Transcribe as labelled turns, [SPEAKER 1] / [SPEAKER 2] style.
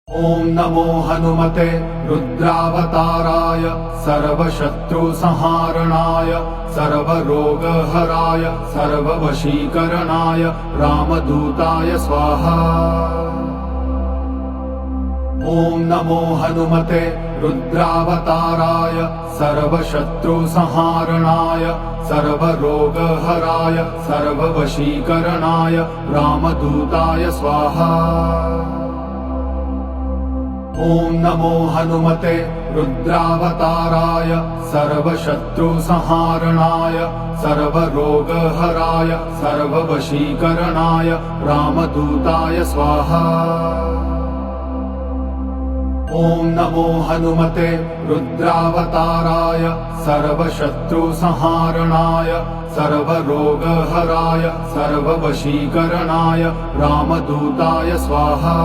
[SPEAKER 1] ॐ नमो हनुमते रुद्रावताराय सर्वशत्रुसंहारणाय सर्वरोगहराय सर्ववशीकरणाय रामदूताय स्वाहा। ॐ नमो हनुमते रुद्रावताराय सर्वशत्रुसंहारणाय सर्वरोगहराय सर्ववशीकरणाय रामदूताय स्वाहा। ॐ नमो हनुमते रुद्रावताराय सर्वशत्रुसंहारणाय सर्वरोगहराय सर्ववशीकरणाय रामदूताय स्वाहा। ॐ नमो हनुमते रुद्रावताराय सर्वशत्रुसंहारणाय सर्वरोगहराय सर्ववशीकरणाय रामदूताय स्वाहा।